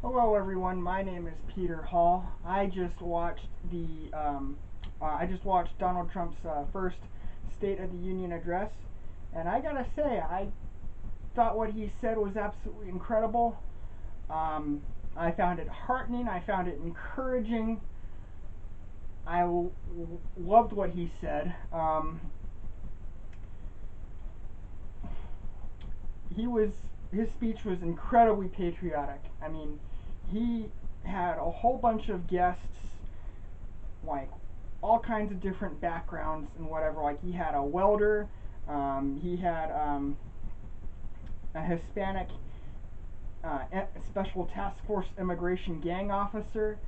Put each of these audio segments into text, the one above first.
Hello, everyone. My name is Peter Hall. I just watched Donald Trump's first State of the Union address, and I gotta say, I thought what he said was absolutely incredible. I found it heartening. I found it encouraging. I loved what he said. He was his speech was incredibly patriotic. I mean, he had a whole bunch of guests, like all kinds of different backgrounds and whatever. Like he had a welder, he had a Hispanic special task force immigration gang officer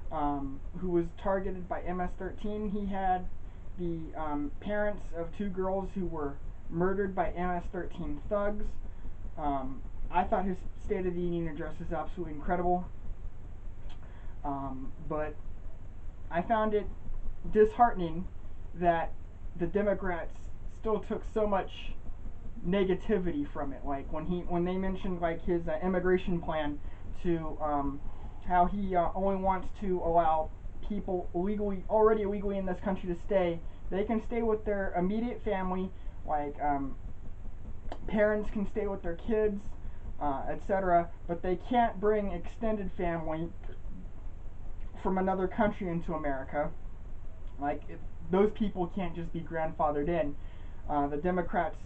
who was targeted by MS-13. He had the parents of two girls who were murdered by MS-13 thugs. I thought his State of the Union address is absolutely incredible, but I found it disheartening that the Democrats still took so much negativity from it. Like when they mentioned like his immigration plan to how he only wants to allow people already illegally in this country to stay. They can stay with their immediate family, like parents can stay with their kids, etc. But they can't bring extended family from another country into America. Like those people can't just be grandfathered in. The Democrats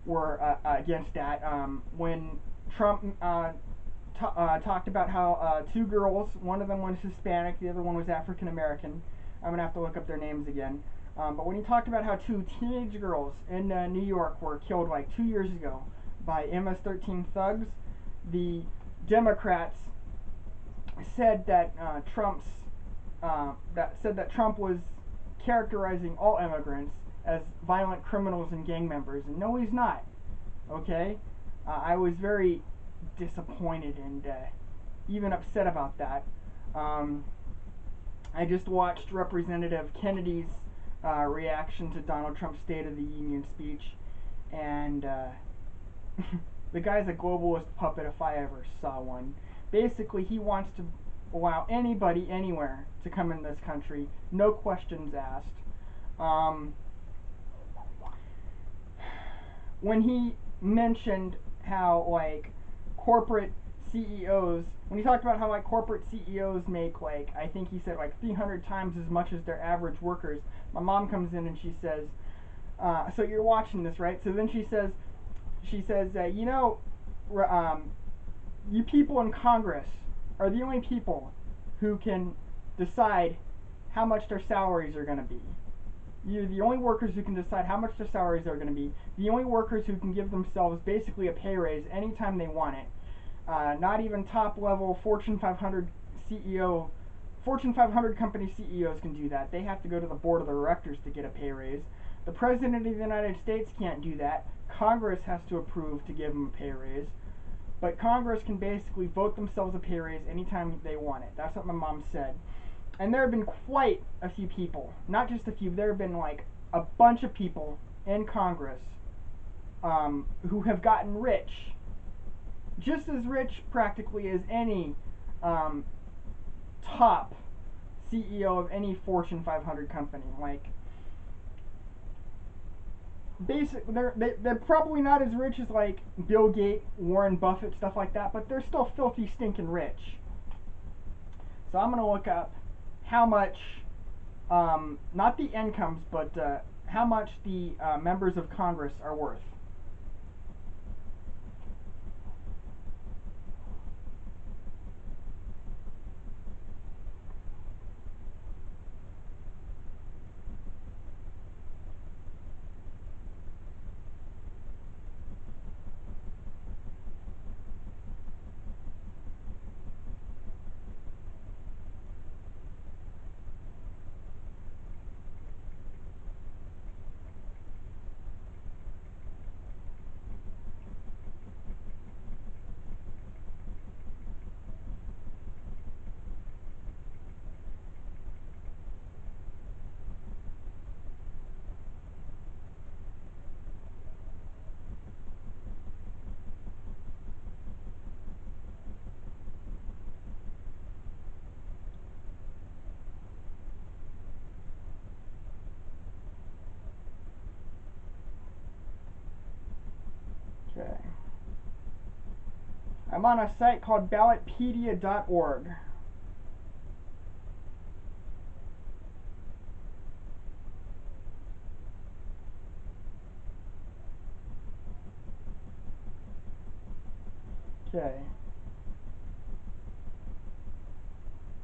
were against that. When Trump talked about how two girls, one of them was Hispanic, the other one was African American. I'm gonna have to look up their names again. But when he talked about how two teenage girls in New York were killed like 2 years ago by MS-13 thugs, the Democrats said that Trump was characterizing all immigrants as violent criminals and gang members, and no, he's not. Okay, I was very disappointed and even upset about that. Um, I just watched Representative Kennedy's reaction to Donald Trump's State of the Union speech, and the guy's a globalist puppet if I ever saw one. Basically, he wants to allow anybody anywhere to come in this country, no questions asked. Um, when he mentioned how like corporate CEOs, when he talked about how like corporate CEOs make like I think he said like 300 times as much as their average workers. My mom comes in and she says, "So you're watching this, right?" So then she says, you people in Congress are the only people who can decide how much their salaries are going to be. You're the only workers who can decide how much their salaries are going to be. The only workers who can give themselves basically a pay raise anytime they want it. Not even top level Fortune 500 CEO, Fortune 500 company CEOs can do that. They have to go to the board of directors to get a pay raise. The president of the United States can't do that. Congress has to approve to give them a pay raise. But Congress can basically vote themselves a pay raise anytime they want it. That's what my mom said. And there have been quite a few people, not just a few, there have been like a bunch of people in Congress who have gotten rich, just as rich practically as any um, top CEO of any Fortune 500 company. Like, they're probably not as rich as like Bill Gates, Warren Buffett, stuff like that, but they're still filthy stinking rich. So I'm gonna look up how much, not the incomes, but how much the members of Congress are worth. I'm on a site called ballotpedia.org. Okay.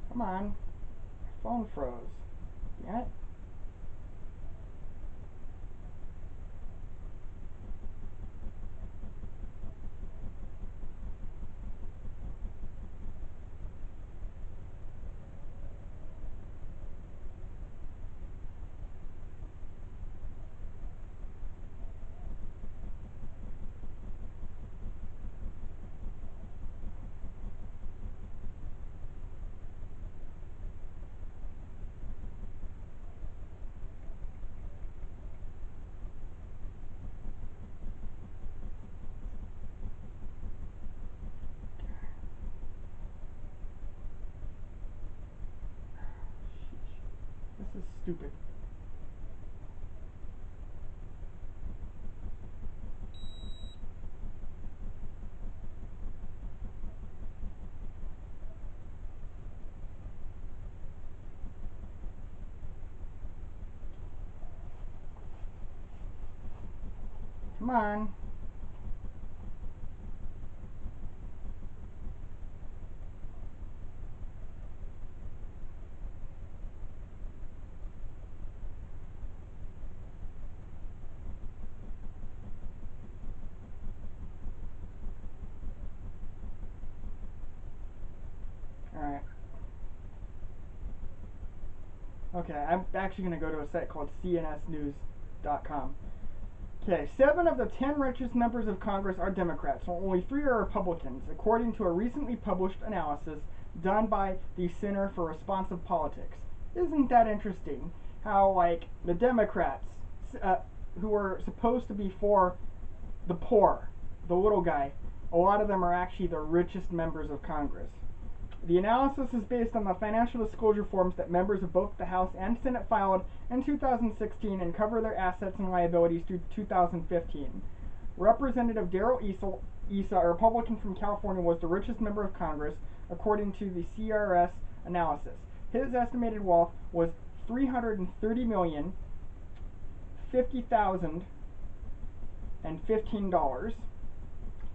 Come on. My phone froze. Damn it. This is stupid. Come on. Alright. Okay, I'm actually going to go to a site called cnsnews.com. Okay, 7 of the 10 richest members of Congress are Democrats, while only 3 are Republicans, according to a recently published analysis done by the Center for Responsive Politics. Isn't that interesting? How, like, the Democrats, who are supposed to be for the poor, the little guy, a lot of them are actually the richest members of Congress. The analysis is based on the financial disclosure forms that members of both the House and Senate filed in 2016 and cover their assets and liabilities through 2015. Representative Darrell Issa, a Republican from California, was the richest member of Congress, according to the CRS analysis. His estimated wealth was $330,050,015.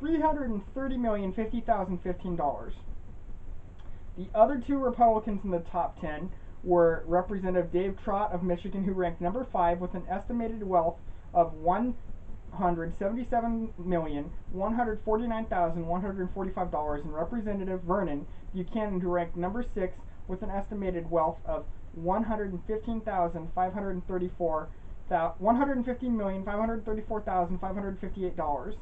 $330,050,015. The other 2 Republicans in the top 10 were Representative Dave Trott of Michigan, who ranked number 5 with an estimated wealth of $177,149,145, and Representative Vernon Buchanan, who ranked number 6 with an estimated wealth of $115,534,558.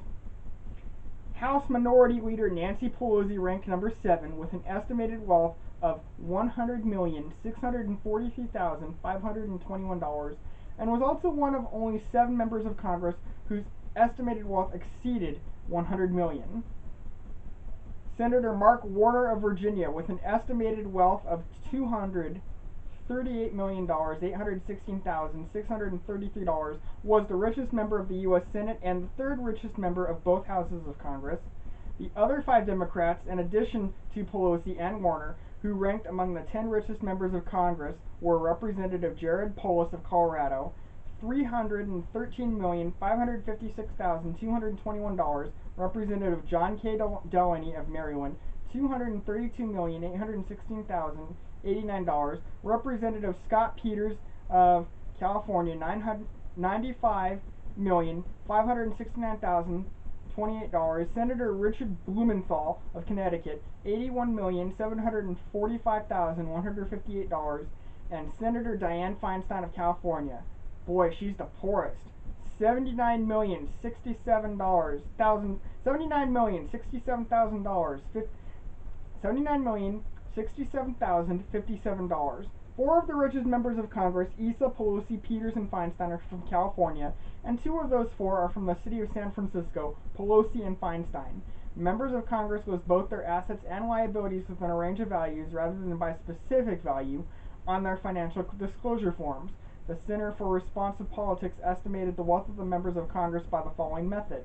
House Minority Leader Nancy Pelosi ranked number 7 with an estimated wealth of $100,643,521 and was also one of only 7 members of Congress whose estimated wealth exceeded $100 million. Senator Mark Warner of Virginia with an estimated wealth of $238,816,633 was the richest member of the U.S. Senate and the 3rd richest member of both houses of Congress. The other 5 Democrats, in addition to Pelosi and Warner, who ranked among the 10 richest members of Congress, were Representative Jared Polis of Colorado, $313,556,221, Representative John K. Delaney of Maryland, $232,816,089, Representative Scott Peters of California, $95,569,028, Senator Richard Blumenthal of Connecticut, $81,745,158, and Senator Dianne Feinstein of California. Boy, she's the poorest. $79,067,000. $79,067,057. 4 of the richest members of Congress, Issa, Pelosi, Peters, and Feinstein, are from California, and 2 of those 4 are from the city of San Francisco, Pelosi and Feinstein. Members of Congress list both their assets and liabilities within a range of values rather than by specific value on their financial disclosure forms. The Center for Responsive Politics estimated the wealth of the members of Congress by the following method.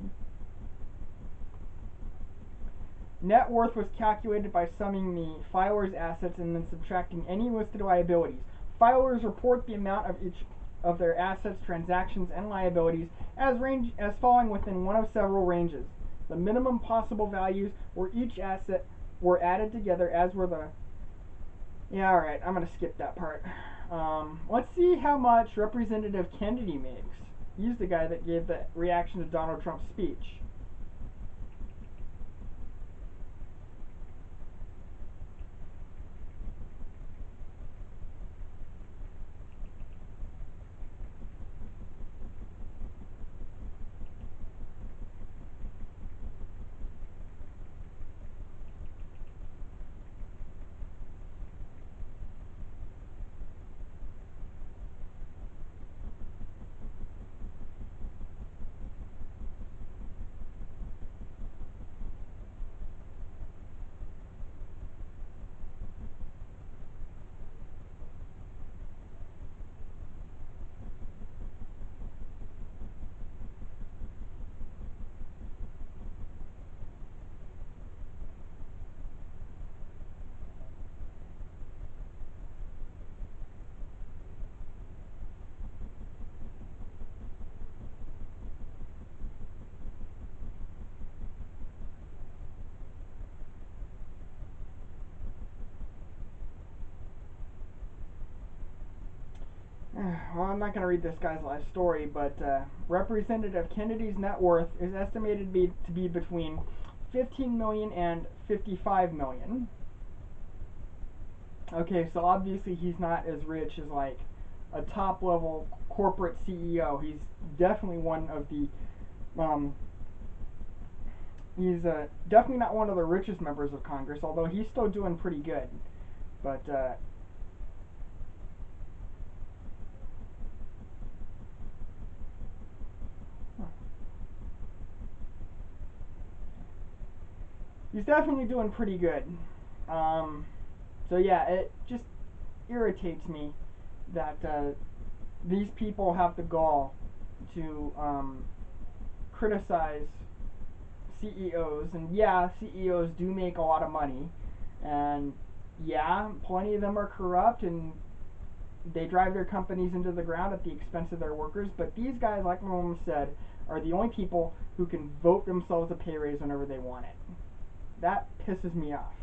Net worth was calculated by summing the filer's assets and then subtracting any listed liabilities. Filers report the amount of each of their assets, transactions, and liabilities as falling within one of several ranges. The minimum possible values for each asset were added together, as were the. Yeah, alright, I'm gonna skip that part. Let's see how much Representative Kennedy makes. He's the guy that gave the reaction to Donald Trump's speech. Well, I'm not going to read this guy's life story, but Representative Kennedy's net worth is estimated to be between 15 million and 55 million. Okay, so obviously he's not as rich as like a top level corporate CEO. He's definitely one of the he's definitely not one of the richest members of Congress, although he's still doing pretty good. But he's definitely doing pretty good. So yeah, it just irritates me that these people have the gall to criticize CEOs, and yeah, CEOs do make a lot of money, and yeah, plenty of them are corrupt and they drive their companies into the ground at the expense of their workers. But these guys, like my mom said, are the only people who can vote themselves a pay raise whenever they want it. That pisses me off.